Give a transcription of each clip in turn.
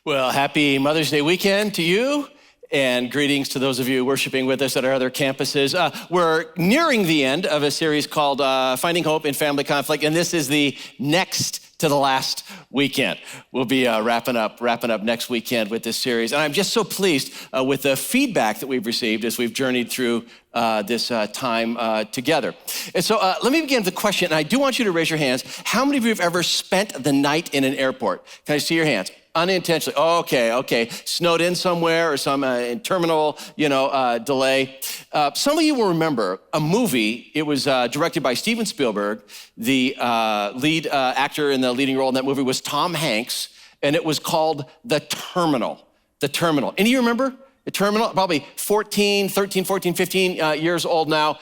Well, happy Mother's Day weekend to you, and greetings to those of you worshiping with us at our other campuses. We're nearing the end of a series called Finding Hope in Family Conflict, and this is the next to the last weekend. We'll be wrapping up next weekend with this series. And I'm just so pleased with the feedback that we've received as we've journeyed through this time together. And so let me begin with the question, and I do want you to raise your hands. How many of you have ever spent the night in an airport? Can I see your hands? Unintentionally. Okay. Snowed in somewhere or some terminal, delay. Some of you will remember a movie. It was directed by Steven Spielberg. The lead actor in the leading role in that movie was Tom Hanks, and it was called The Terminal. The Terminal. Any of you remember The Terminal? Probably 15 years old now.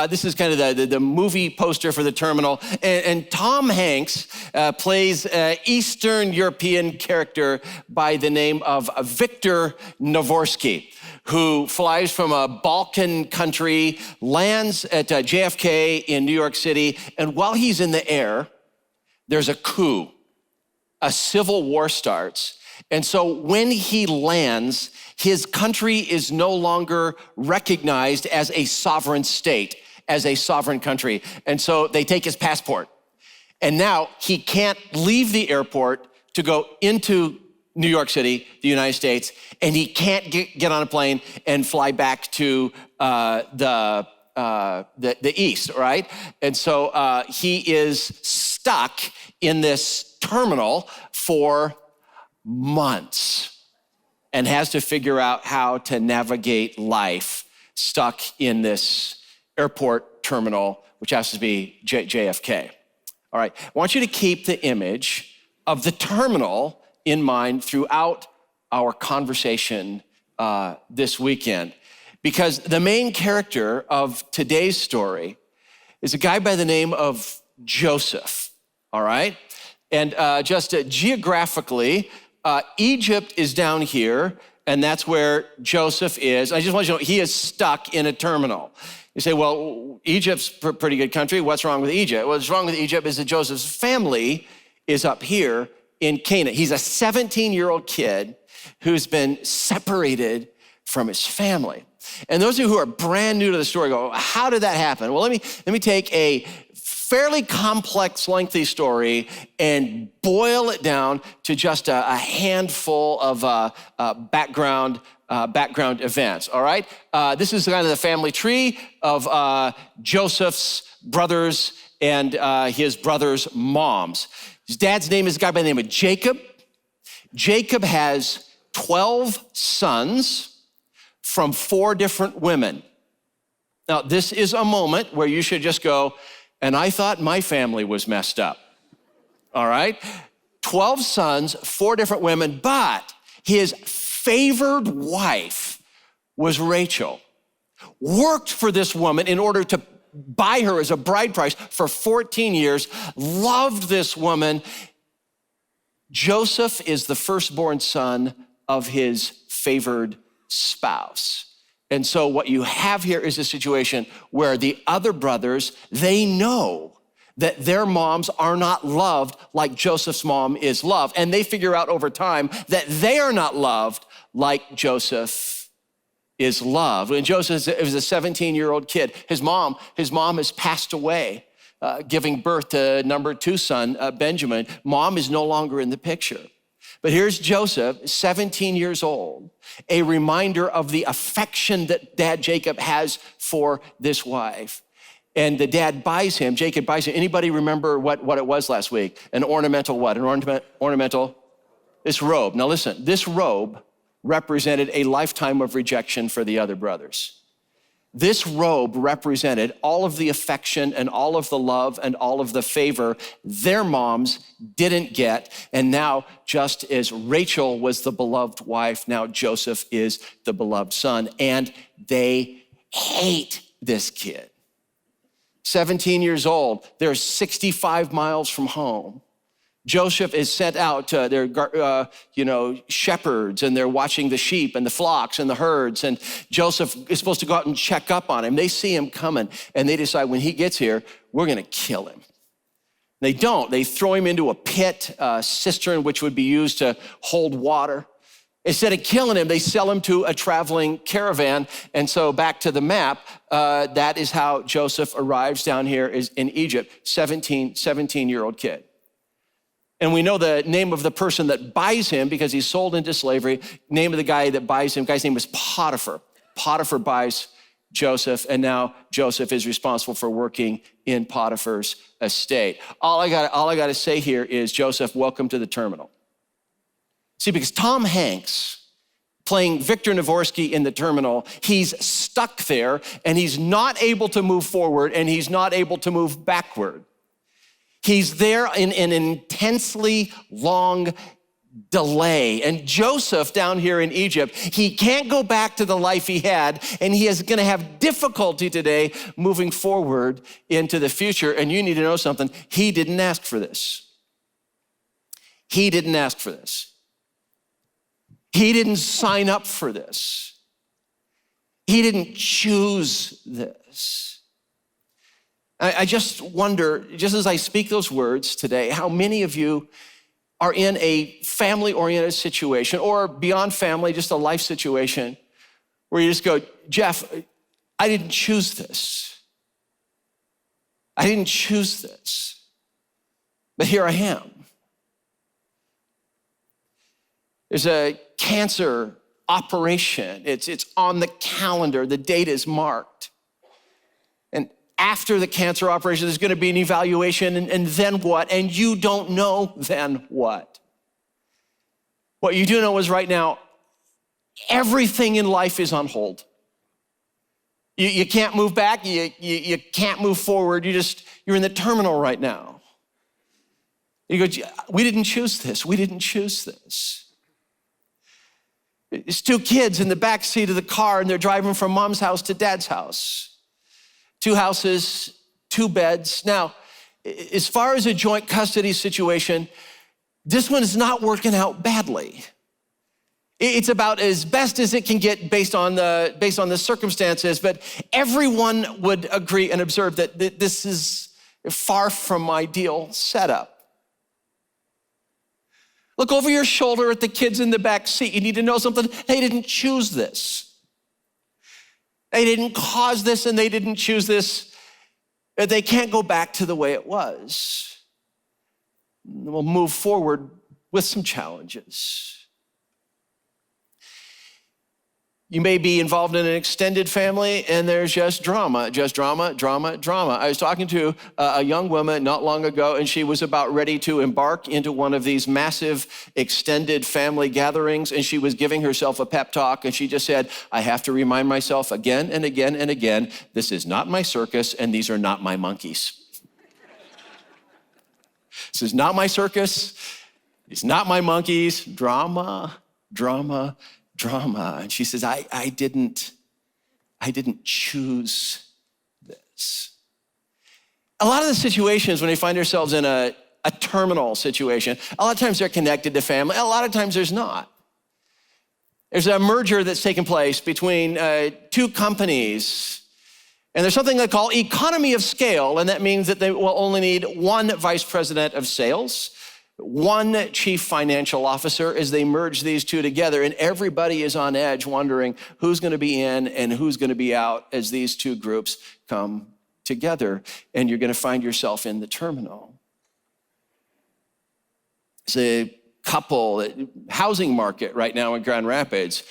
This is kind of the movie poster for The Terminal. And Tom Hanks plays an Eastern European character by the name of Victor Navorsky, who flies from a Balkan country, lands at JFK in New York City, and while he's in the air, there's a coup. A civil war starts. And so when he lands, his country is no longer recognized as a sovereign state, as a sovereign country. And so they take his passport. And now he can't leave the airport to go into New York City, the United States, and he can't get on a plane and fly back to the East, right? And so he is stuck in this terminal for months and has to figure out how to navigate life stuck in this airport terminal, which has to be JFK. All right, I want you to keep the image of the terminal in mind throughout our conversation this weekend, because the main character of today's story is a guy by the name of Joseph, all right? And just geographically, Egypt is down here, and that's where Joseph is. I just want you to know, he is stuck in a terminal. You say, well, Egypt's a pretty good country. What's wrong with Egypt? What's wrong with Egypt is that Joseph's family is up here in Canaan. He's a 17-year-old kid who's been separated from his family. And those of you who are brand new to the story go, how did that happen? Well, let me take a fairly complex, lengthy story and boil it down to just a handful of background events, all right? This is kind of the family tree of Joseph's brothers and his brothers' moms. His dad's name is a guy by the name of Jacob. Jacob has 12 sons from 4 different women. Now, this is a moment where you should just go, and I thought my family was messed up, all right? 12 sons, 4 different women, but his favored wife was Rachel. Worked for this woman in order to buy her as a bride price for 14 years, loved this woman. Joseph is the firstborn son of his favored spouse. And so what you have here is a situation where the other brothers, they know that their moms are not loved like Joseph's mom is loved. And they figure out over time that they are not loved like Joseph is loved. When Joseph was a 17-year-old kid, his mom has passed away, giving birth to number 2 son, Benjamin. Mom is no longer in the picture. But here's Joseph, 17 years old, a reminder of the affection that dad Jacob has for this wife. And the dad buys him, Jacob buys him. Anybody remember what it was last week? An ornamental what? This robe. Now listen, this robe represented a lifetime of rejection for the other brothers. This robe represented all of the affection and all of the love and all of the favor their moms didn't get. And now, just as Rachel was the beloved wife, now Joseph is the beloved son. And they hate this kid. 17 years old, they're 65 miles from home. Joseph is sent out to their, shepherds, and they're watching the sheep and the flocks and the herds. And Joseph is supposed to go out and check up on him. They see him coming, and they decide when he gets here, we're going to kill him. They don't. They throw him into a pit, cistern, which would be used to hold water. Instead of killing him, they sell him to a traveling caravan. And so back to the map, that is how Joseph arrives down here is in Egypt, 17-year-old kid. And we know the name of the person that buys him because he's sold into slavery. Name of the guy that buys him, guy's name is Potiphar. Potiphar buys Joseph, and now Joseph is responsible for working in Potiphar's estate. All I got to say here is, Joseph, welcome to the terminal. See, because Tom Hanks, playing Victor Navorsky in the terminal, he's stuck there, and he's not able to move forward, and he's not able to move backward. He's there in an intensely long delay. And Joseph down here in Egypt, he can't go back to the life he had, and he is gonna have difficulty today moving forward into the future. And you need to know something, he didn't ask for this. He didn't ask for this. He didn't sign up for this. He didn't choose this. I just wonder, just as I speak those words today, how many of you are in a family-oriented situation, or beyond family, just a life situation, where you just go, Jeff, I didn't choose this. I didn't choose this, but here I am. There's a cancer operation. It's on the calendar. The date is marked. And after the cancer operation, there's gonna be an evaluation, and then what? And you don't know then what. What you do know is right now, everything in life is on hold. You can't move back, you can't move forward, you're in the terminal right now. You go, we didn't choose this, we didn't choose this. There's two kids in the back seat of the car, and they're driving from mom's house to dad's house. 2 houses, 2 beds. Now, as far as a joint custody situation, this one is not working out badly. It's about as best as it can get based on the circumstances, but everyone would agree and observe that this is far from ideal setup. Look over your shoulder at the kids in the back seat. You need to know something. They didn't choose this. They didn't cause this, and they didn't choose this. They can't go back to the way it was. We'll move forward with some challenges. You may be involved in an extended family, and there's just drama. I was talking to a young woman not long ago, and she was about ready to embark into one of these massive extended family gatherings, and she was giving herself a pep talk, and she just said, I have to remind myself again and again and again, this is not my circus, and these are not my monkeys. This is not my circus, it's not my monkeys. Drama. And she says, I didn't choose this. A lot of the situations when we find ourselves in a terminal situation, a lot of times they're connected to family, a lot of times there's not. There's a merger that's taken place between 2 companies, and there's something they call economy of scale, and that means that they will only need 1 vice president of sales, 1 chief financial officer as they merge these 2 together, and everybody is on edge wondering who's gonna be in and who's gonna be out as these 2 groups come together, and you're gonna find yourself in the terminal. It's a couple, housing market right now in Grand Rapids,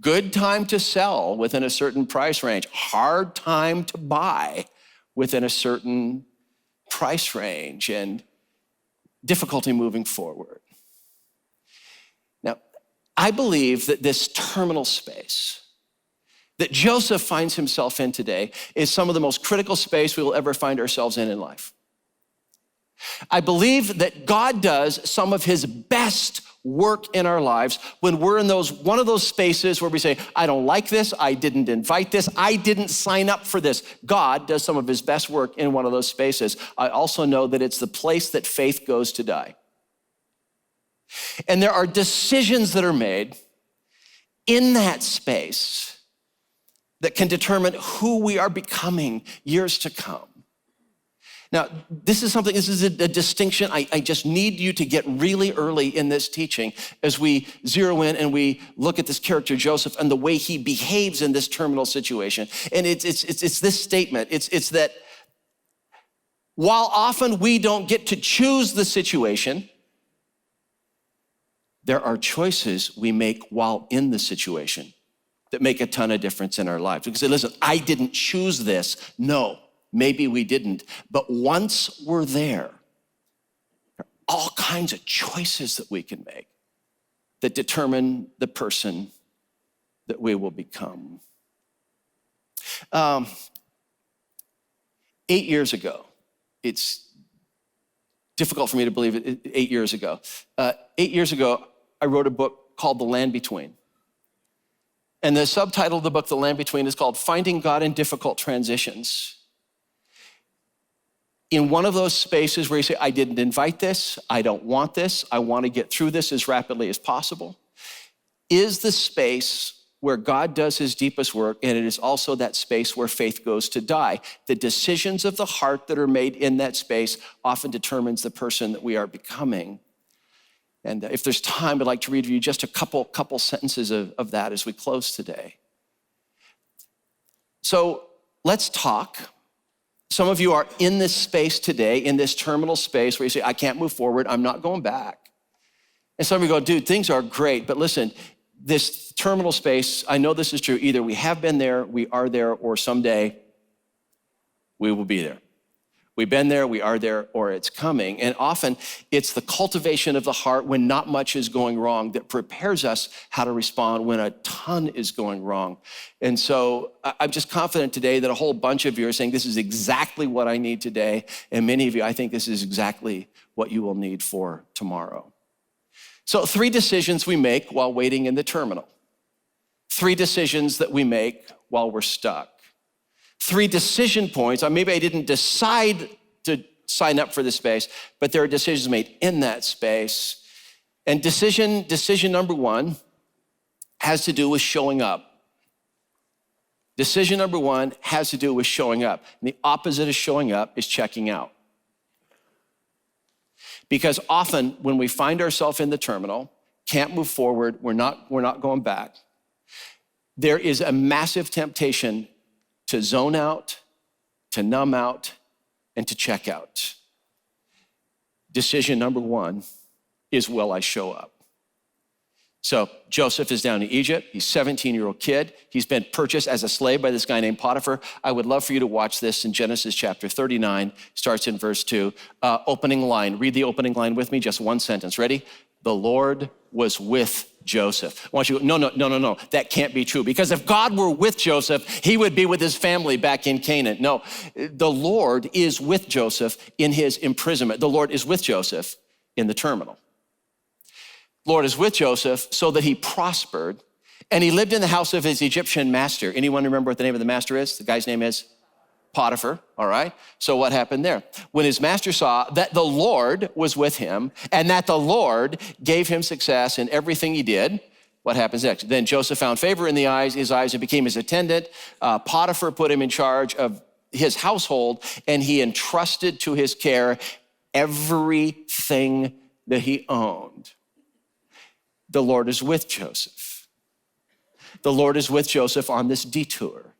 good time to sell within a certain price range, hard time to buy within a certain price range, and difficulty moving forward. Now, I believe that this terminal space that Joseph finds himself in today is some of the most critical space we will ever find ourselves in life. I believe that God does some of his best work in our lives when we're in one of those spaces where we say, I don't like this, I didn't invite this, I didn't sign up for this. God does some of his best work in one of those spaces. I also know that it's the place that faith goes to die. And there are decisions that are made in that space that can determine who we are becoming years to come. Now, this is a distinction I just need you to get really early in this teaching as we zero in and we look at this character, Joseph, and the way he behaves in this terminal situation. And it's this statement. It's that while often we don't get to choose the situation, there are choices we make while in the situation that make a ton of difference in our lives. We can say, listen, I didn't choose this. No. Maybe we didn't, but once we're there are all kinds of choices that we can make that determine the person that we will become. 8 years ago, it's difficult for me to believe it, 8 years ago. 8 years ago, I wrote a book called The Land Between. And the subtitle of the book, The Land Between, is called Finding God in Difficult Transitions. In one of those spaces where you say, I didn't invite this, I don't want this, I want to get through this as rapidly as possible, is the space where God does his deepest work, and it is also that space where faith goes to die. The decisions of the heart that are made in that space often determines the person that we are becoming. And if there's time, I'd like to read you just a couple sentences of that as we close today. So let's talk. Some of you are in this space today, in this terminal space where you say, I can't move forward, I'm not going back. And some of you go, dude, things are great, but listen, this terminal space, I know this is true, either we have been there, we are there, or someday we will be there. We've been there, we are there, or it's coming. And often it's the cultivation of the heart when not much is going wrong that prepares us how to respond when a ton is going wrong. And so I'm just confident today that a whole bunch of you are saying, this is exactly what I need today. And many of you, I think this is exactly what you will need for tomorrow. So 3 decisions we make while waiting in the terminal. 3 decisions that we make while we're stuck. 3 decision points, or maybe I didn't decide to sign up for this space, but there are decisions made in that space. And decision number 1 has to do with showing up. Decision number 1 has to do with showing up. And the opposite of showing up is checking out. Because often when we find ourselves in the terminal, can't move forward, we're not going back, there is a massive temptation to zone out, to numb out, and to check out. Decision number 1 is, will I show up? So Joseph is down in Egypt. He's a 17-year-old kid. He's been purchased as a slave by this guy named Potiphar. I would love for you to watch this in Genesis chapter 39, starts in verse 2. Opening line, read the opening line with me, just one sentence. Ready? The Lord was with Joseph. I want you to go, no, that can't be true. Because if God were with Joseph, he would be with his family back in Canaan. No, the Lord is with Joseph in his imprisonment. The Lord is with Joseph in the terminal. Lord is with Joseph so that he prospered, and he lived in the house of his Egyptian master. Anyone remember what the name of the master is? The guy's name is Potiphar, all right? So what happened there? When his master saw that the Lord was with him and that the Lord gave him success in everything he did, what happens next? Then Joseph found favor in his eyes and became his attendant. Potiphar put him in charge of his household, and he entrusted to his care everything that he owned. The Lord is with Joseph. The Lord is with Joseph on this detour.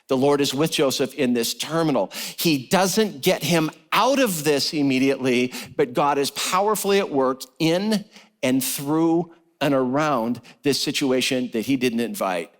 The Lord is with Joseph in this terminal. He doesn't get him out of this immediately, but God is powerfully at work in and through and around this situation that he didn't invite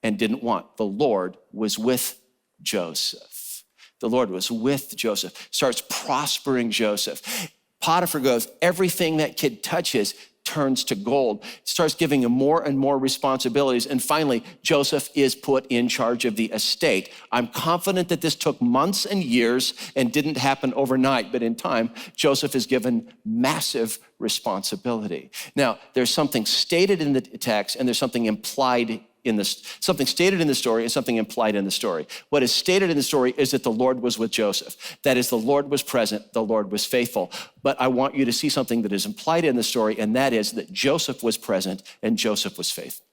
and didn't want. The Lord was with Joseph. The Lord was with Joseph, starts prospering Joseph. Potiphar goes, everything that kid touches turns to gold, starts giving him more and more responsibilities. And finally, Joseph is put in charge of the estate. I'm confident that this took months and years and didn't happen overnight, but in time, Joseph is given massive responsibility. Now, there's something stated in the text and there's something implied in this, something stated in the story and something implied in the story. What is stated in the story is that the Lord was with Joseph. That is, the Lord was present, the Lord was faithful. But I want you to see something that is implied in the story, and that is that Joseph was present and Joseph was faithful.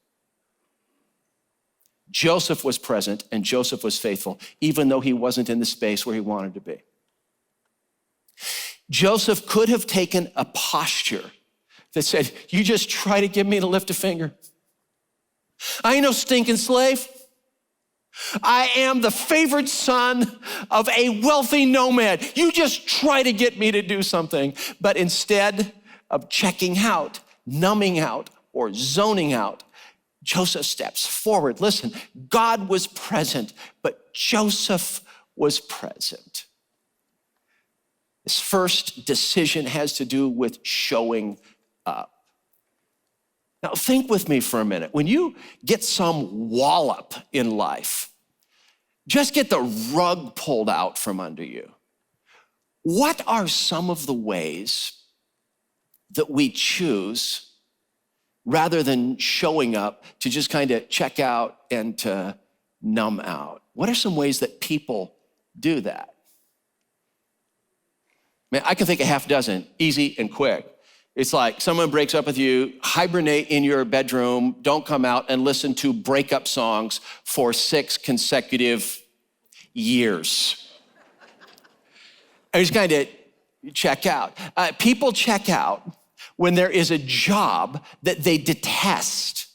Joseph was present and Joseph was faithful, even though he wasn't in the space where he wanted to be. Joseph could have taken a posture that said, you just try to get me to lift a finger. I ain't no stinking slave. I am the favored son of a wealthy nomad. You just try to get me to do something. But instead of checking out, numbing out, or zoning out, Joseph steps forward. Listen, God was present, but Joseph was present. His first decision has to do with showing up. Now, think with me for a minute. When you get some wallop in life, just get the rug pulled out from under you, what are some of the ways that we choose, rather than showing up, to just kind of check out and to numb out? What are some ways that people do that? Man, I can think of half a dozen, easy and quick. It's like someone breaks up with you, hibernate in your bedroom, don't come out and listen to breakup songs for 6 consecutive years. I just kind of check out. People check out when there is a job that they detest.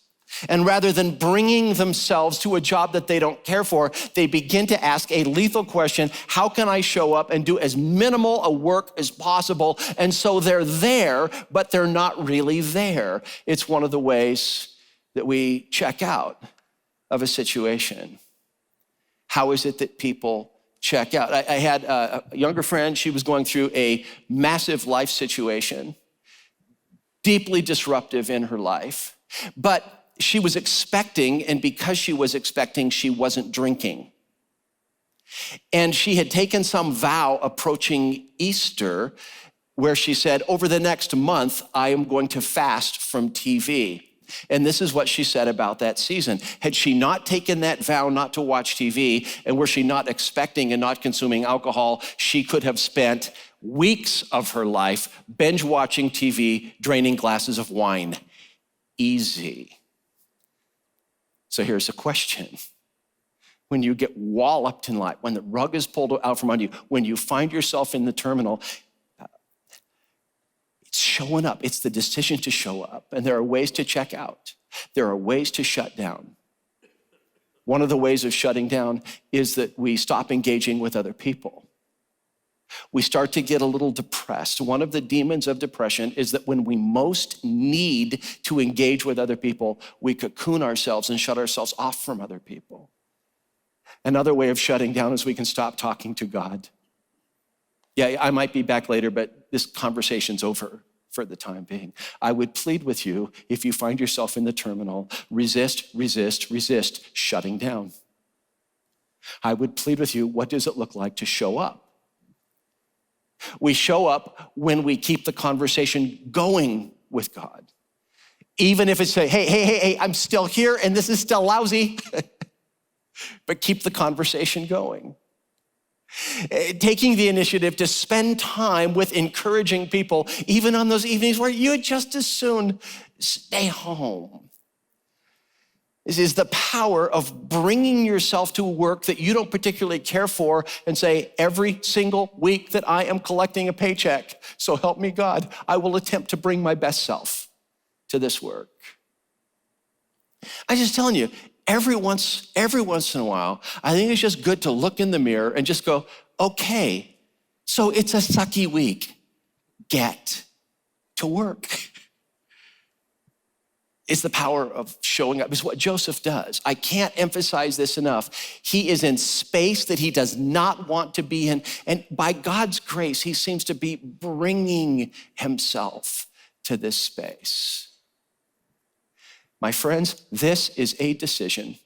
And rather than bringing themselves to a job that they don't care for, they begin to ask a lethal question: how can I show up and do as minimal a work as possible? And so they're there, but they're not really there. It's one of the ways that we check out of a situation. How is it that people check out? I had a younger friend. She was going through a massive life situation, deeply disruptive in her life, but she was expecting, and because she was expecting, she wasn't drinking. And she had taken some vow approaching Easter where she said, over the next month, I am going to fast from TV. And this is what she said about that season. Had she not taken that vow not to watch TV, and were she not expecting and not consuming alcohol, she could have spent weeks of her life binge watching TV, draining glasses of wine. Easy. So here's a question. When you get walloped in life, when the rug is pulled out from under you, when you find yourself in the terminal, it's showing up. It's the decision to show up. And there are ways to check out. There are ways to shut down. One of the ways of shutting down is that we stop engaging with other people. We start to get a little depressed. One of the demons of depression is that when we most need to engage with other people, we cocoon ourselves and shut ourselves off from other people. Another way of shutting down is we can stop talking to God. Yeah, I might be back later, but this conversation's over for the time being. I would plead with you, if you find yourself in the terminal, resist, resist, resist shutting down. I would plead with you, what does it look like to show up? We show up when we keep the conversation going with God. Even if it's hey, I'm still here and this is still lousy, but keep the conversation going. Taking the initiative to spend time with encouraging people, even on those evenings where you would just as soon stay home. This is the power of bringing yourself to work that you don't particularly care for and say, every single week that I am collecting a paycheck, so help me God, I will attempt to bring my best self to this work. I'm just telling you, every once in a while, I think it's just good to look in the mirror and just go, okay, so it's a sucky week. Get to work. It's the power of showing up. It's what Joseph does. I can't emphasize this enough. He is in space that he does not want to be in. And by God's grace, he seems to be bringing himself to this space. My friends, this is a decision.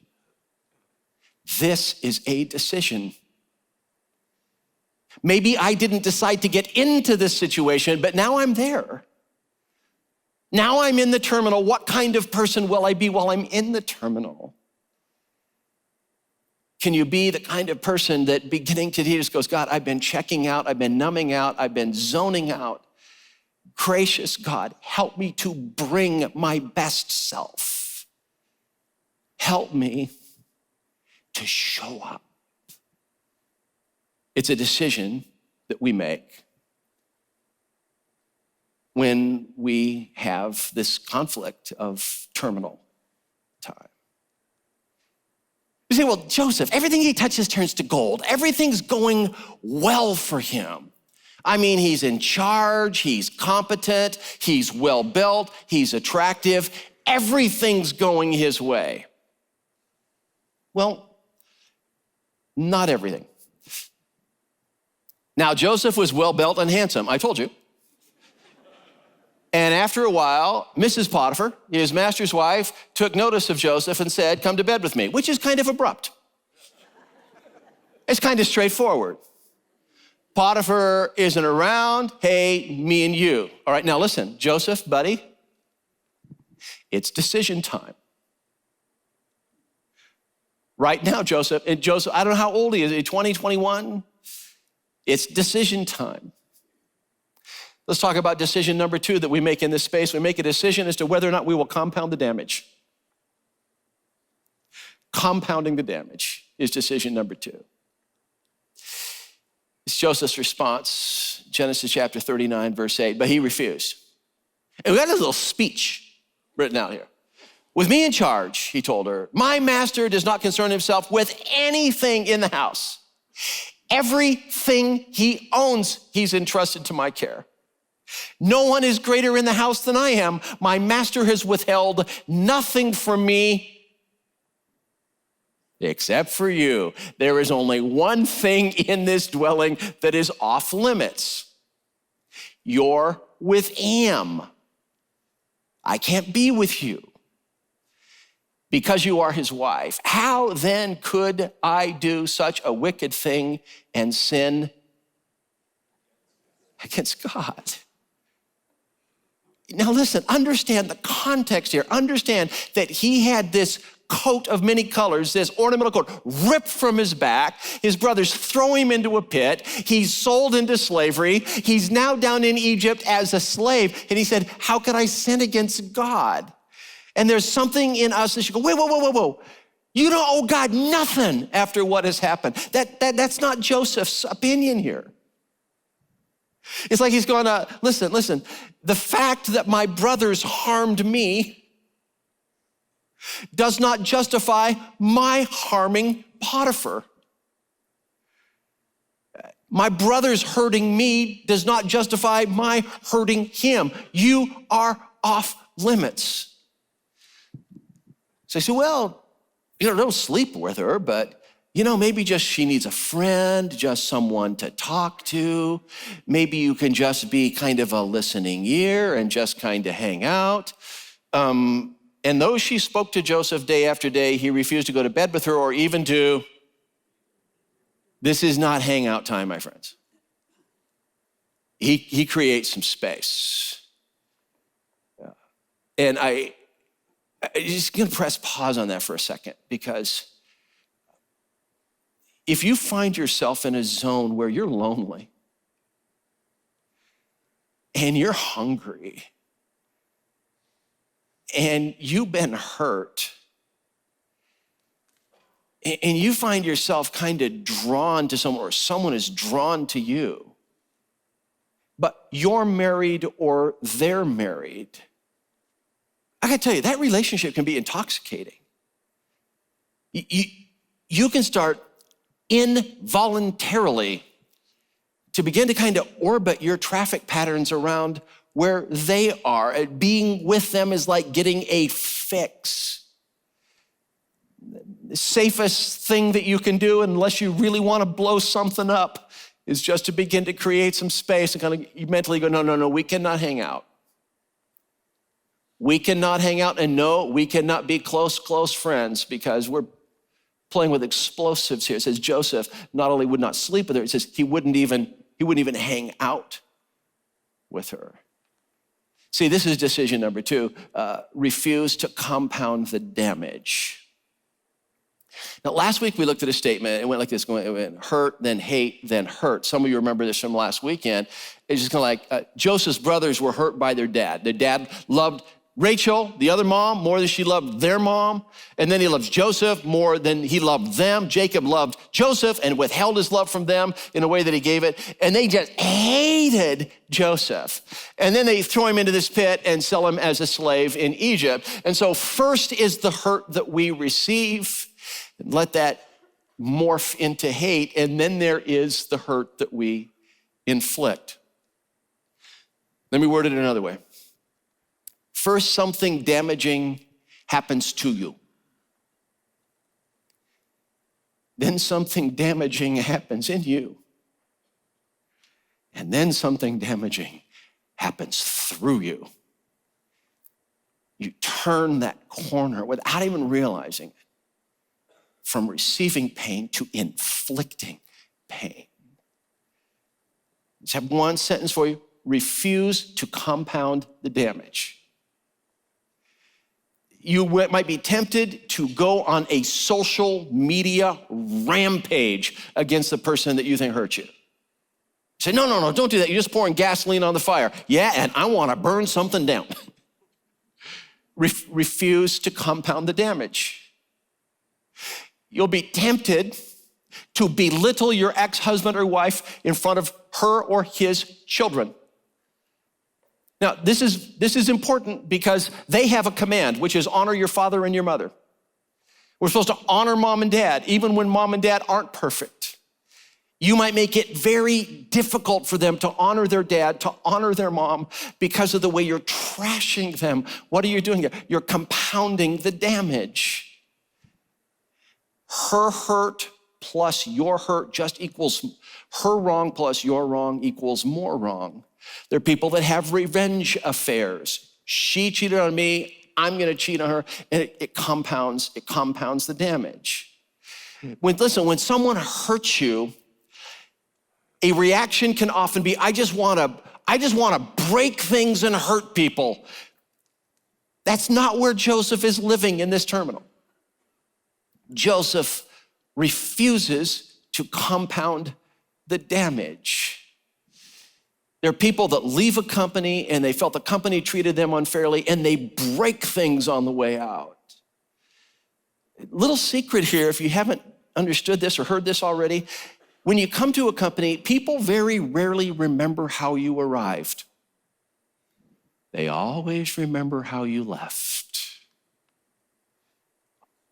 This is a decision. Maybe I didn't decide to get into this situation, but now I'm there. Now I'm in the terminal. What kind of person will I be while I'm in the terminal? Can you be the kind of person that beginning today just goes, God, I've been checking out, I've been numbing out, I've been zoning out. Gracious God, help me to bring my best self. Help me to show up. It's a decision that we make. when we have this conflict of terminal time. You say, well, Joseph, everything he touches turns to gold. Everything's going well for him. I mean, he's in charge, he's competent, he's well-built, he's attractive. Everything's going his way. Well, not everything. Now, Joseph was well-built and handsome, I told you. And after a while, Mrs. Potiphar, his master's wife, took notice of Joseph and said, come to bed with me, which is kind of abrupt. It's kind of straightforward. Potiphar isn't around, hey, me and you. All right, now listen, Joseph, buddy, it's decision time. Right now, Joseph, I don't know how old he is, 20, 21? It's decision time. Let's talk about decision number 2 that we make in this space. We make a decision as to whether or not we will compound the damage. Compounding the damage is decision number 2. It's Joseph's response, Genesis chapter 39, verse 8, but he refused. And we got a little speech written out here. With me in charge, he told her, my master does not concern himself with anything in the house. Everything he owns, he's entrusted to my care. No one is greater in the house than I am. My master has withheld nothing from me except for you. There is only one thing in this dwelling that is off limits. You're with Am. I can't be with you because you are his wife. How then could I do such a wicked thing and sin against God? Now listen, understand the context here. Understand that he had this coat of many colors, this ornamental coat, ripped from his back. His brothers throw him into a pit. He's sold into slavery. He's now down in Egypt as a slave. And he said, how could I sin against God? And there's something in us that should go, whoa. You don't owe God nothing after what has happened. That's not Joseph's opinion here. It's like he's going, listen, the fact that my brothers harmed me does not justify my harming Potiphar. My brothers hurting me does not justify my hurting him. You are off limits. So I say, well, don't sleep with her, but maybe just she needs a friend, just someone to talk to. Maybe you can just be kind of a listening ear and just kind of hang out. And though she spoke to Joseph day after day, he refused to go to bed with her or even to, this is not hangout time, my friends. He creates some space. And I'm just gonna press pause on that for a second, because if you find yourself in a zone where you're lonely and you're hungry and you've been hurt and you find yourself kind of drawn to someone or someone is drawn to you, but you're married or they're married, I gotta tell you, that relationship can be intoxicating. You can start involuntarily to begin to kind of orbit your traffic patterns around where they are. And being with them is like getting a fix. The safest thing that you can do, unless you really want to blow something up, is just to begin to create some space and kind of mentally go, no, we cannot hang out. We cannot hang out, and no, we cannot be close friends because we're playing with explosives here. It says Joseph not only would not sleep with her, it says he wouldn't even hang out with her. See, this is decision number 2, refuse to compound the damage. Now, last week we looked at a statement, it went like this, it went hurt, then hate, then hurt. Some of you remember this from last weekend. It's just kind of like Joseph's brothers were hurt by their dad. Their dad loved Rachel, the other mom, more than she loved their mom. And then he loves Joseph more than he loved them. Jacob loved Joseph and withheld his love from them in a way that he gave it. And they just hated Joseph. And then they throw him into this pit and sell him as a slave in Egypt. And so first is the hurt that we receive. Let that morph into hate. And then there is the hurt that we inflict. Let me word it another way. First, something damaging happens to you. Then something damaging happens in you. And then something damaging happens through you. You turn that corner without even realizing it, from receiving pain to inflicting pain. Let's have one sentence for you. Refuse to compound the damage. You might be tempted to go on a social media rampage against the person that you think hurt you. Say, no, don't do that. You're just pouring gasoline on the fire. Yeah, and I want to burn something down. Refuse to compound the damage. You'll be tempted to belittle your ex-husband or wife in front of her or his children. Now, this is important because they have a command, which is honor your father and your mother. We're supposed to honor mom and dad, even when mom and dad aren't perfect. You might make it very difficult for them to honor their dad, to honor their mom, because of the way you're trashing them. What are you doing here? You're compounding the damage. Her hurt plus your hurt just equals her wrong plus your wrong equals more wrong. There are people that have revenge affairs. She cheated on me, I'm gonna cheat on her, and it compounds the damage. When someone hurts you, a reaction can often be, I just wanna break things and hurt people. That's not where Joseph is living in this terminal. Joseph refuses to compound the damage. There are people that leave a company and they felt the company treated them unfairly and they break things on the way out. Little secret here, if you haven't understood this or heard this already, when you come to a company, people very rarely remember how you arrived. They always remember how you left.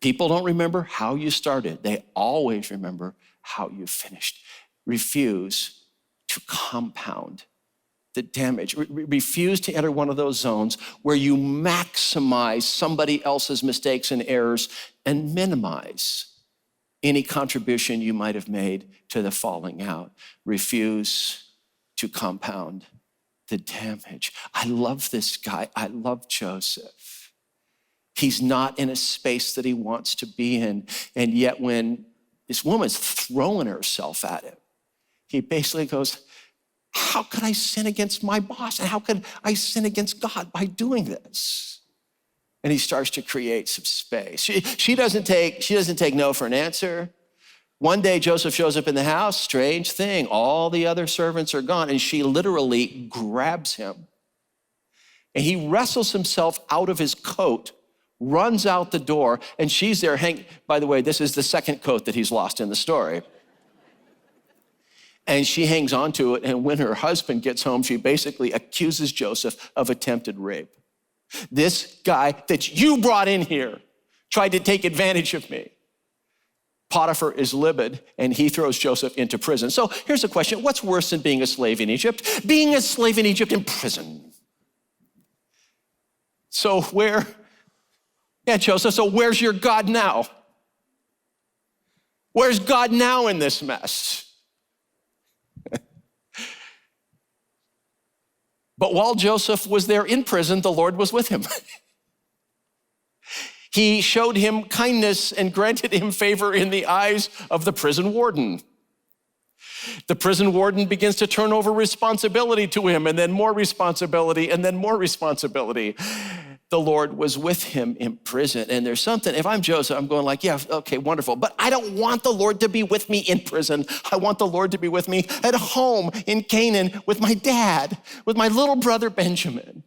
People don't remember how you started. They always remember how you finished. Refuse to compound the damage. Refuse to enter one of those zones where you maximize somebody else's mistakes and errors and minimize any contribution you might have made to the falling out. Refuse to compound the damage. I love this guy. I love Joseph. He's not in a space that he wants to be in. And yet when this woman's throwing herself at him, he basically goes, how could I sin against my boss? And how could I sin against God by doing this? And he starts to create some space. She doesn't take no for an answer. One day Joseph shows up in the house, strange thing, all the other servants are gone, and she literally grabs him. And he wrestles himself out of his coat, runs out the door, and she's there by the way, this is the second coat that he's lost in the story. And she hangs on to it, and when her husband gets home, she basically accuses Joseph of attempted rape. This guy that you brought in here tried to take advantage of me. Potiphar is livid, and he throws Joseph into prison. So here's a question. What's worse than being a slave in Egypt? Being a slave in Egypt in prison. Joseph, so where's your God now? Where's God now in this mess? But while Joseph was there in prison, the Lord was with him. He showed him kindness and granted him favor in the eyes of the prison warden. The prison warden begins to turn over responsibility to him, and then more responsibility, and then more responsibility. The Lord was with him in prison. And there's something, if I'm Joseph, I'm going like, yeah, okay, wonderful. But I don't want the Lord to be with me in prison. I want the Lord to be with me at home in Canaan with my dad, with my little brother Benjamin.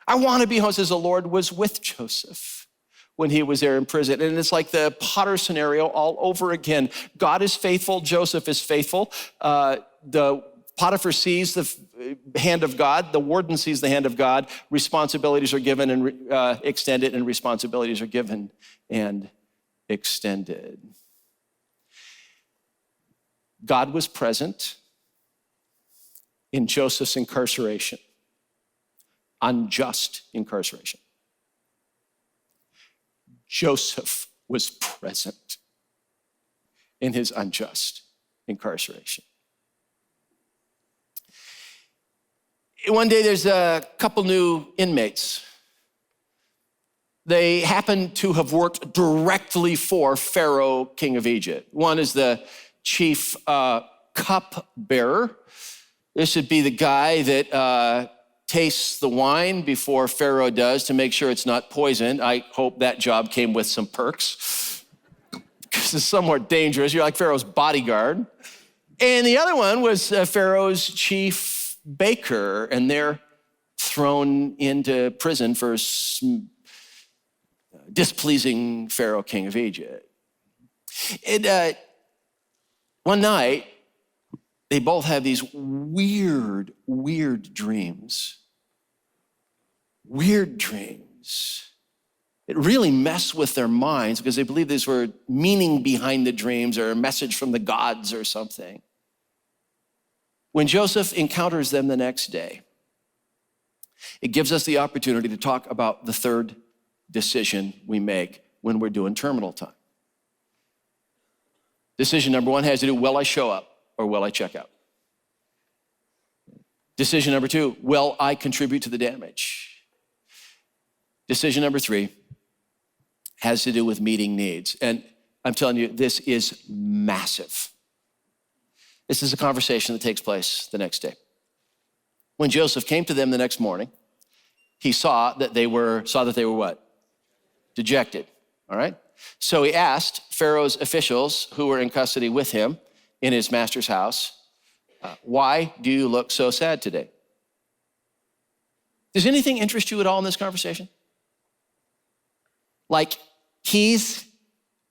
I want to be home. It says the Lord was with Joseph when he was there in prison. And it's like the Potter scenario all over again. God is faithful. Joseph is faithful. The Potiphar sees the hand of God. The warden sees the hand of God. Responsibilities are given and extended, and responsibilities are given and extended. God was present in Joseph's incarceration, unjust incarceration. Joseph was present in his unjust incarceration. One day there's a couple new inmates. They happen to have worked directly for Pharaoh, king of Egypt. One is the chief cup bearer. This would be the guy that tastes the wine before Pharaoh does to make sure it's not poisoned. I hope that job came with some perks, because it's somewhat dangerous. You're like Pharaoh's bodyguard. And the other one was Pharaoh's chief baker, and they're thrown into prison for displeasing Pharaoh, king of Egypt. And one night, they both have these weird dreams. Weird dreams. It really messed with their minds because they believe these were meaning behind the dreams or a message from the gods or something. When Joseph encounters them the next day, it gives us the opportunity to talk about the third decision we make when we're doing terminal time. Decision number one has to do, will I show up or will I check out? Decision number two, will I contribute to the damage? Decision number three has to do with meeting needs. And I'm telling you, this is massive. This is a conversation that takes place the next day. When Joseph came to them the next morning, he saw that they were what? Dejected, all right? So he asked Pharaoh's officials who were in custody with him in his master's house, why do you look so sad today? Does anything interest you at all in this conversation? Like, he's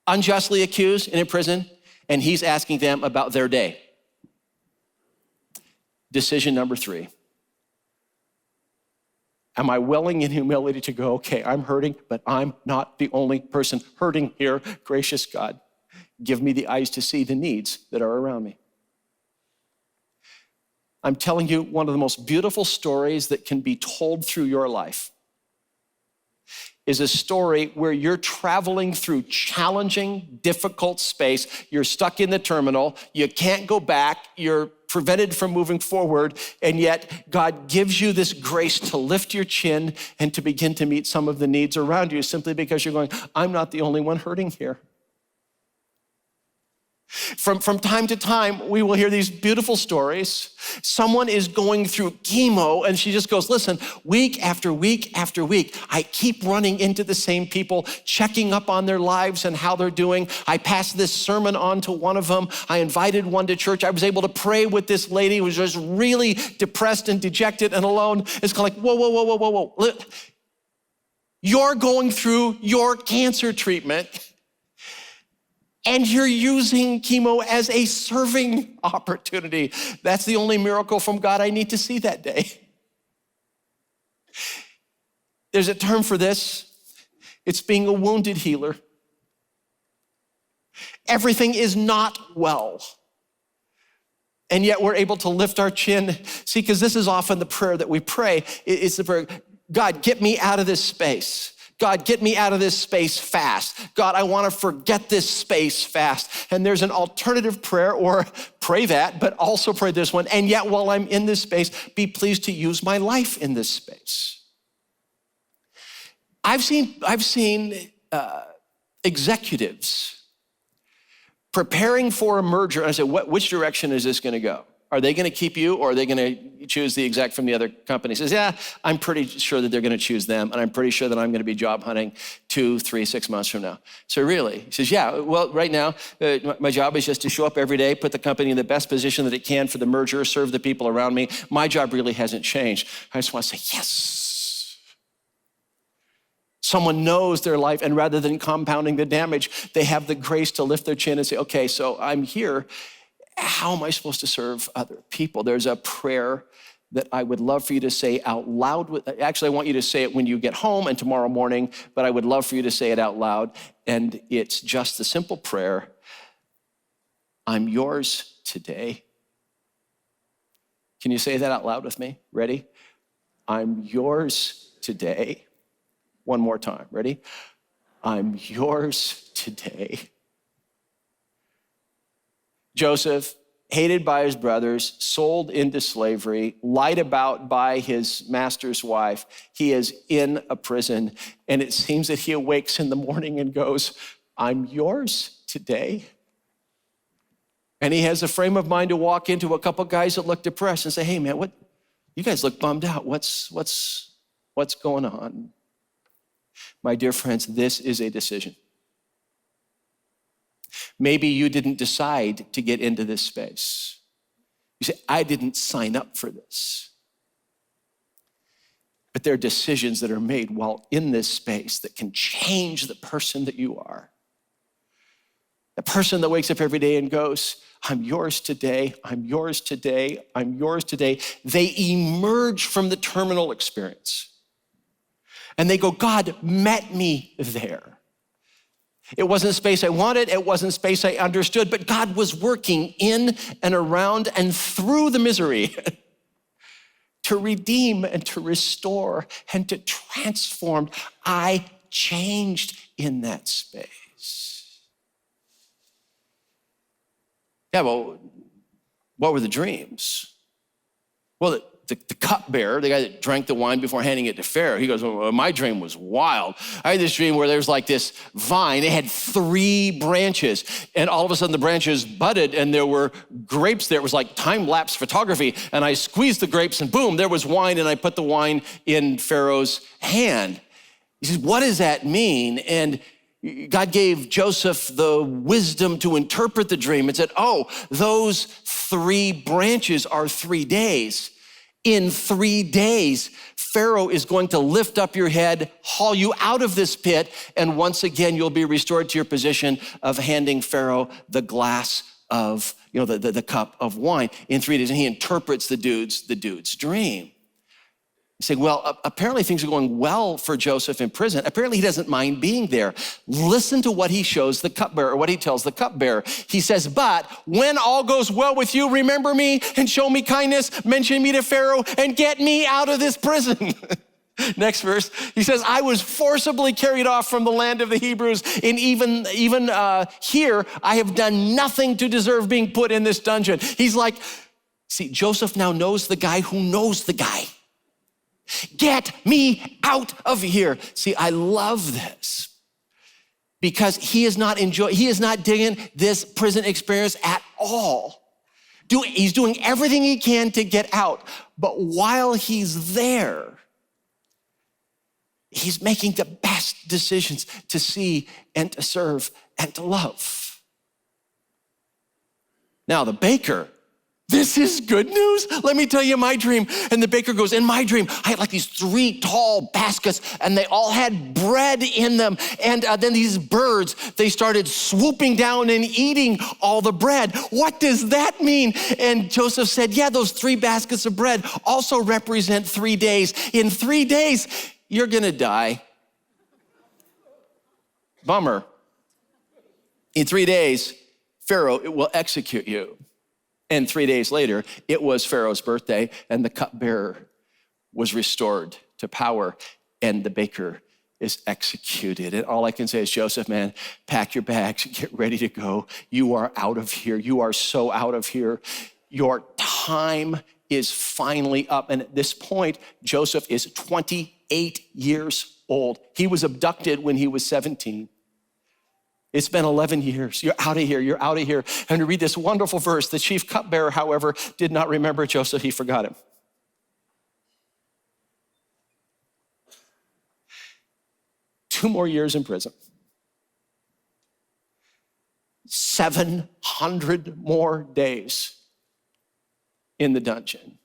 unjustly accused and in prison, and he's asking them about their day. Decision number three. Am I willing in humility to go, okay, I'm hurting, but I'm not the only person hurting here. Gracious God, give me the eyes to see the needs that are around me. I'm telling you, one of the most beautiful stories that can be told through your life is a story where you're traveling through challenging, difficult space. You're stuck in the terminal. You can't go back. You're prevented from moving forward. And yet God gives you this grace to lift your chin and to begin to meet some of the needs around you simply because you're going, I'm not the only one hurting here. From time to time, we will hear these beautiful stories. Someone is going through chemo and she just goes, listen, week after week after week, I keep running into the same people, checking up on their lives and how they're doing. I passed this sermon on to one of them. I invited one to church. I was able to pray with this lady who was just really depressed and dejected and alone. It's kind of like, whoa. You're going through your cancer treatment and you're using chemo as a serving opportunity. That's the only miracle from God I need to see that day. There's a term for this. It's being a wounded healer. Everything is not well. And yet we're able to lift our chin. See, because this is often the prayer that we pray. It's the prayer, God, get me out of this space. God, get me out of this space fast. God, I want to forget this space fast. And there's an alternative prayer, or pray that, but also pray this one. And yet while I'm in this space, be pleased to use my life in this space. I've seen executives preparing for a merger. And I said, which direction is this going to go? Are they going to keep you, or are they going to choose the exec from the other company? He says, yeah, I'm pretty sure that they're going to choose them, and I'm pretty sure that I'm going to be job hunting 2, 3, 6 months from now. So really? He says, yeah, well, right now, my job is just to show up every day, put the company in the best position that it can for the merger, serve the people around me. My job really hasn't changed. I just want to say, yes. Someone knows their life, and rather than compounding the damage, they have the grace to lift their chin and say, okay, so I'm here. How am I supposed to serve other people? There's a prayer that I would love for you to say out loud. Actually, I want you to say it when you get home and tomorrow morning, but I would love for you to say it out loud. And it's just a simple prayer. I'm yours today. Can you say that out loud with me? Ready? I'm yours today. One more time. Ready? I'm yours today. Joseph, hated by his brothers, sold into slavery, lied about by his master's wife. He is in a prison, and it seems that he awakes in the morning and goes, I'm yours today. And he has a frame of mind to walk into a couple guys that look depressed and say, hey man, what? You guys look bummed out. What's going on? My dear friends, this is a decision. Maybe you didn't decide to get into this space. You say, I didn't sign up for this. But there are decisions that are made while in this space that can change the person that you are. The person that wakes up every day and goes, I'm yours today, I'm yours today, I'm yours today. They emerge from the terminal experience. And they go, God met me there. It wasn't space I wanted, it wasn't space I understood, but God was working in and around and through the misery to redeem and to restore and to transform. I changed in that space. Yeah, well, what were the dreams? Well, the cupbearer, the guy that drank the wine before handing it to Pharaoh, he goes, well, my dream was wild. I had this dream where there was like this vine. It had 3 branches, and all of a sudden the branches budded, and there were grapes there. It was like time-lapse photography, and I squeezed the grapes, and boom, there was wine, and I put the wine in Pharaoh's hand. He says, what does that mean? And God gave Joseph the wisdom to interpret the dream and said, oh, those 3 branches are 3 days. In 3 days, Pharaoh is going to lift up your head, haul you out of this pit, and once again, you'll be restored to your position of handing Pharaoh the glass of, the cup of wine in 3 days. And he interprets the dude's dream. You say, well, apparently things are going well for Joseph in prison. Apparently he doesn't mind being there. Listen to what he shows the cupbearer, or what he tells the cupbearer. He says, but when all goes well with you, remember me and show me kindness, mention me to Pharaoh, and get me out of this prison. Next verse, he says, I was forcibly carried off from the land of the Hebrews, and even here, I have done nothing to deserve being put in this dungeon. He's like, see, Joseph now knows the guy who knows the guy. Get me out of here. See, I love this because he is not digging this prison experience at all. He's doing everything he can to get out. But while he's there, he's making the best decisions to see and to serve and to love. Now, the baker, this is good news. Let me tell you my dream. And the baker goes, in my dream, I had like these 3 tall baskets, and they all had bread in them. And then these birds, they started swooping down and eating all the bread. What does that mean? And Joseph said, yeah, those 3 baskets of bread also represent 3 days. In 3 days, you're gonna die. Bummer. In 3 days, Pharaoh will execute you. And 3 days later, it was Pharaoh's birthday, and the cupbearer was restored to power, and the baker is executed. And all I can say is, Joseph, man, pack your bags, get ready to go. You are out of here. You are so out of here. Your time is finally up. And at this point, Joseph is 28 years old. He was abducted when he was 17. It's been 11 years. You're out of here. You're out of here. And to read this wonderful verse, the chief cupbearer, however, did not remember Joseph. He forgot him. Two more years in prison. 700 more days in the dungeon.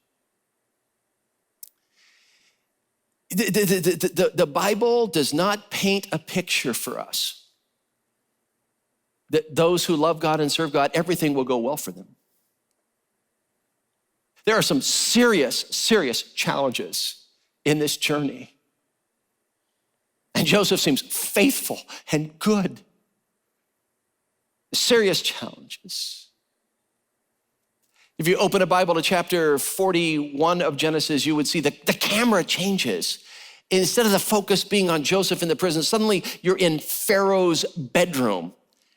The Bible does not paint a picture for us that those who love God and serve God, everything will go well for them. There are some serious challenges in this journey. And Joseph seems faithful and good. Serious challenges. If you open a Bible to chapter 41 of Genesis, you would see the camera changes. Instead of the focus being on Joseph in the prison, suddenly you're in Pharaoh's bedroom.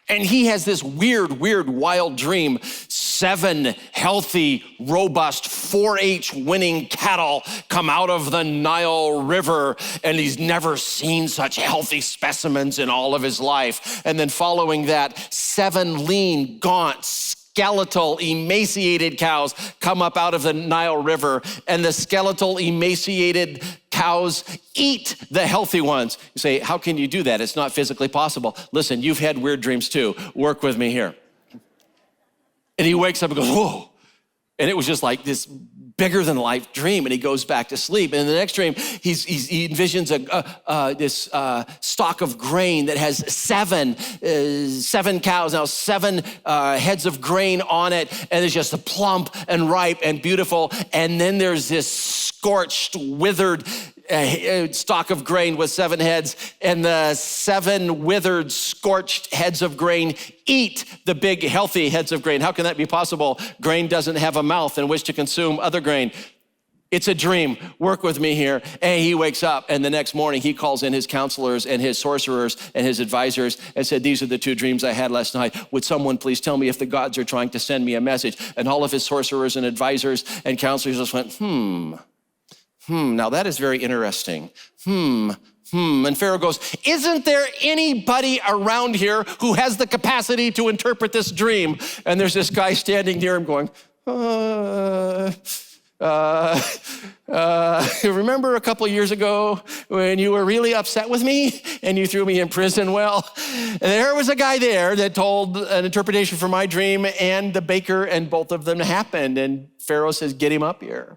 And he has this weird, wild dream. 7 healthy, robust, 4-H winning cattle come out of the Nile River, and he's never seen such healthy specimens in all of his life. And then following that, 7 lean, gaunt, skeletal, emaciated cows come up out of the Nile River, and the skeletal, emaciated cows eat the healthy ones. You say, how can you do that? It's not physically possible. Listen, you've had weird dreams too. Work with me here. And he wakes up and goes, whoa. And it was just like this bigger than life dream, and he goes back to sleep. And in the next dream, he envisions this stalk of grain that has 7 cows, now 7 heads of grain on it, and it's just plump and ripe and beautiful. And then there's this scorched, withered stalk of grain with 7 heads, and the 7 withered, scorched heads of grain eat the big, healthy heads of grain. How can that be possible? Grain doesn't have a mouth in which to consume other grain. It's a dream. Work with me here. And he wakes up, and the next morning he calls in his counselors and his sorcerers and his advisors and said, these are the 2 dreams I had last night. Would someone please tell me if the gods are trying to send me a message? And all of his sorcerers and advisors and counselors just went, now that is very interesting. And Pharaoh goes, isn't there anybody around here who has the capacity to interpret this dream? And there's this guy standing near him going, remember a couple of years ago when you were really upset with me and you threw me in prison? Well, there was a guy there that told an interpretation for my dream and the baker, and both of them happened. And Pharaoh says, get him up here.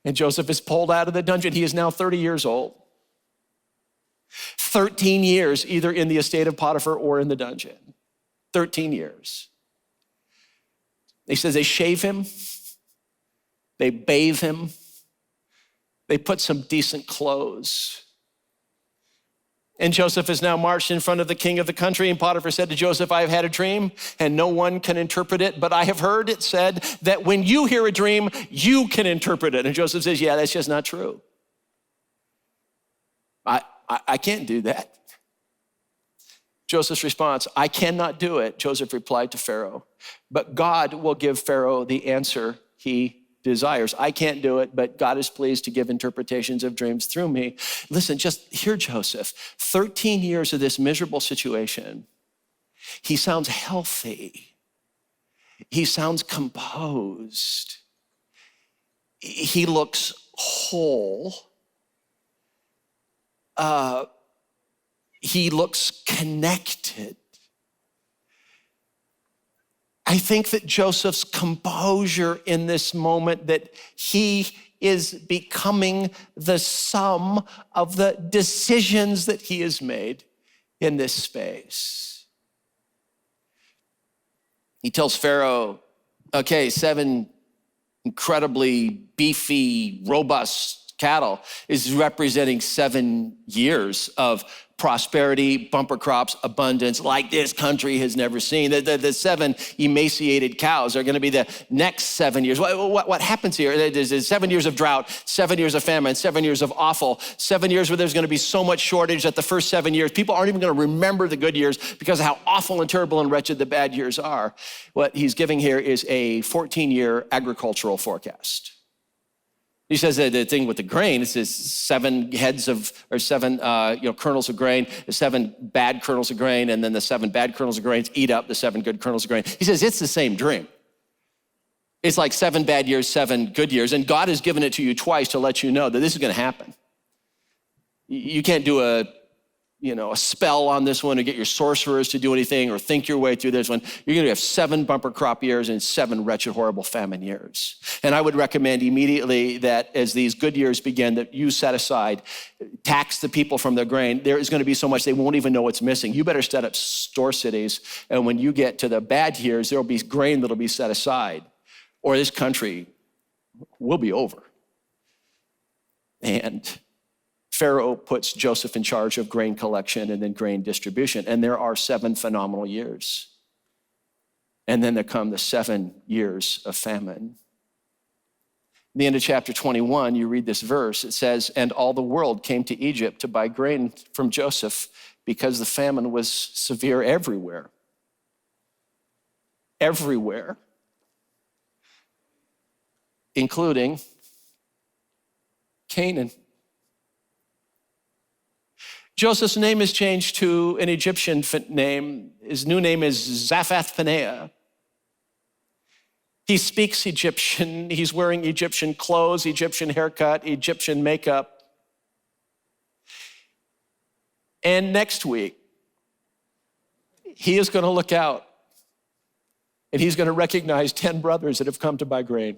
And Joseph is pulled out of the dungeon. He is now 30 years old. 13 years either in the estate of Potiphar or in the dungeon. 13 years. He says they shave him. They bathe him. They put some decent clothes. And Joseph is now marched in front of the king of the country. And Potiphar said to Joseph, I have had a dream and no one can interpret it, but I have heard it said that when you hear a dream, you can interpret it. And Joseph says, yeah, that's just not true. I can't do that. Joseph's response, I cannot do it. Joseph replied to Pharaoh, but God will give Pharaoh the answer he desires. I can't do it, but God is pleased to give interpretations of dreams through me. Listen, just hear Joseph. 13 years of this miserable situation. He sounds healthy. He sounds composed. He looks whole. He looks connected. I think that Joseph's composure in this moment, that he is becoming the sum of the decisions that he has made in this space. He tells Pharaoh, okay, 7 incredibly beefy, robust cattle is representing 7 years of prosperity, bumper crops, abundance like this country has never seen. The 7 emaciated cows are going to be the next 7 years. What happens here? There's 7 years of drought, 7 years of famine, 7 years of awful, 7 years where there's going to be so much shortage that the first 7 years, people aren't even going to remember the good years because of how awful and terrible and wretched the bad years are. What he's giving here is a 14-year agricultural forecast. He says that the thing with the grain, it says 7 heads of, or 7 kernels of grain, 7 bad kernels of grain, and then the 7 bad kernels of grain eat up the 7 good kernels of grain. He says it's the same dream. It's like 7 bad years, 7 good years, and God has given it to you twice to let you know that this is gonna happen. You can't do a a spell on this one or get your sorcerers to do anything or think your way through this one. You're going to have 7 bumper crop years and 7 wretched, horrible famine years. And I would recommend immediately that as these good years begin, that you set aside, tax the people from their grain. There is going to be so much they won't even know what's missing. You better set up store cities. And when you get to the bad years, there'll be grain that'll be set aside, or this country will be over. And Pharaoh puts Joseph in charge of grain collection and then grain distribution. And there are 7 phenomenal years. And then there come the 7 years of famine. At the end of chapter 21, you read this verse. It says, and all the world came to Egypt to buy grain from Joseph because the famine was severe everywhere. Everywhere. Including Canaan. Joseph's name is changed to an Egyptian name. His new name is Zaphath-Paneah. He speaks Egyptian. He's wearing Egyptian clothes, Egyptian haircut, Egyptian makeup. And next week, he is going to look out and he's going to recognize 10 brothers that have come to buy grain.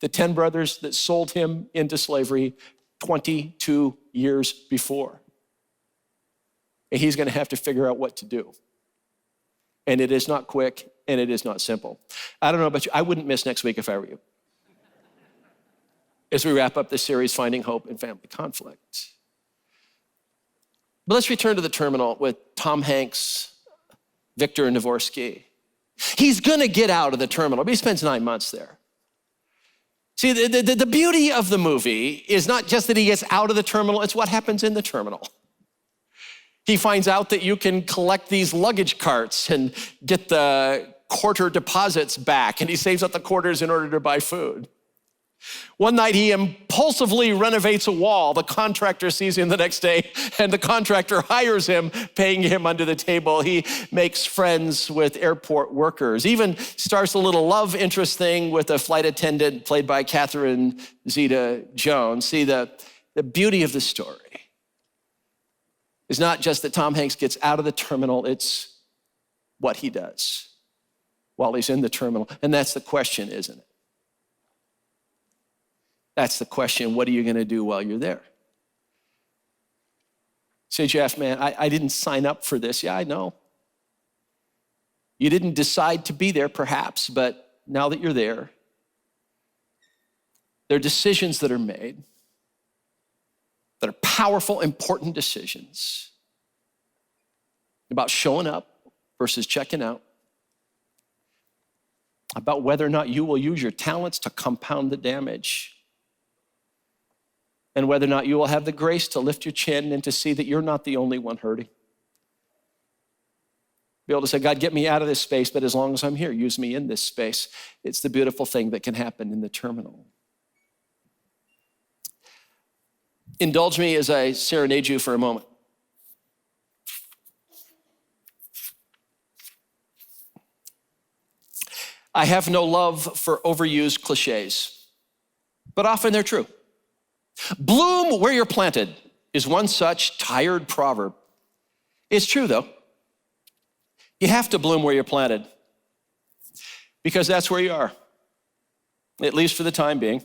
The 10 brothers that sold him into slavery 22 years before. And he's going to have to figure out what to do. And it is not quick, and it is not simple. I don't know about you, I wouldn't miss next week if I were you. As we wrap up this series, Finding Hope in Family Conflict. But let's return to the terminal with Tom Hanks, Victor Navorsky. He's going to get out of the terminal, but he spends 9 months there. See, the beauty of the movie is not just that he gets out of the terminal, it's what happens in the terminal. He finds out that you can collect these luggage carts and get the quarter deposits back, and he saves up the quarters in order to buy food. One night he impulsively renovates a wall. The contractor sees him the next day, and the contractor hires him, paying him under the table. He makes friends with airport workers, even starts a little love interest thing with a flight attendant played by Catherine Zeta-Jones. See, the beauty of the story is not just that Tom Hanks gets out of the terminal, it's what he does while he's in the terminal. And that's the question, isn't it? That's the question. What are you going to do while you're there? Say, Jeff, man, I didn't sign up for this. Yeah, I know. You didn't decide to be there, perhaps, but now that you're there are decisions that are made that are powerful, important decisions about showing up versus checking out, about whether or not you will use your talents to compound the damage, and whether or not you will have the grace to lift your chin and to see that you're not the only one hurting. Be able to say, God, get me out of this space, but as long as I'm here, use me in this space. It's the beautiful thing that can happen in the terminal. Indulge me as I serenade you for a moment. I have no love for overused cliches, but often they're true. Bloom where you're planted is one such tired proverb. It's true, though. You have to bloom where you're planted because that's where you are, at least for the time being.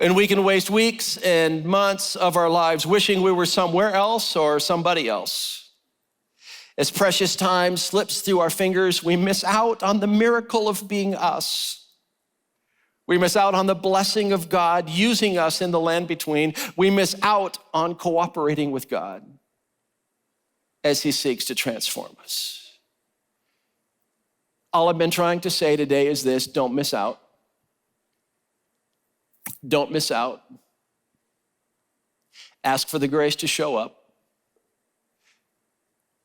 And we can waste weeks and months of our lives wishing we were somewhere else or somebody else. As precious time slips through our fingers, we miss out on the miracle of being us. We miss out on the blessing of God using us in the land between. We miss out on cooperating with God as he seeks to transform us. All I've been trying to say today is this: don't miss out. Don't miss out. Ask for the grace to show up.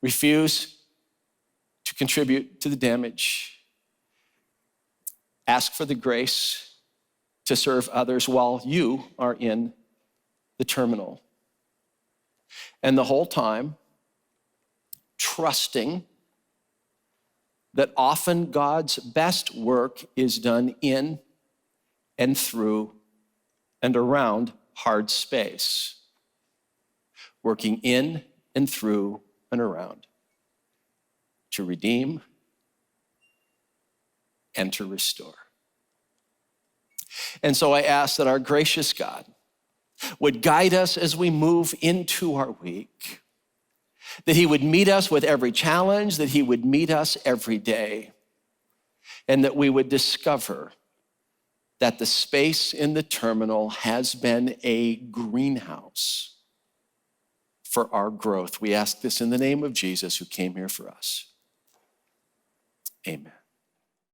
Refuse to contribute to the damage. Ask for the grace to serve others while you are in the terminal. And the whole time, trusting that often God's best work is done in and through and around hard space. working in and through and around to redeem and to restore. And so I ask that our gracious God would guide us as we move into our week, that he would meet us with every challenge, that he would meet us every day, and that we would discover that the space in the terminal has been a greenhouse for our growth. We ask this in the name of Jesus, who came here for us. Amen.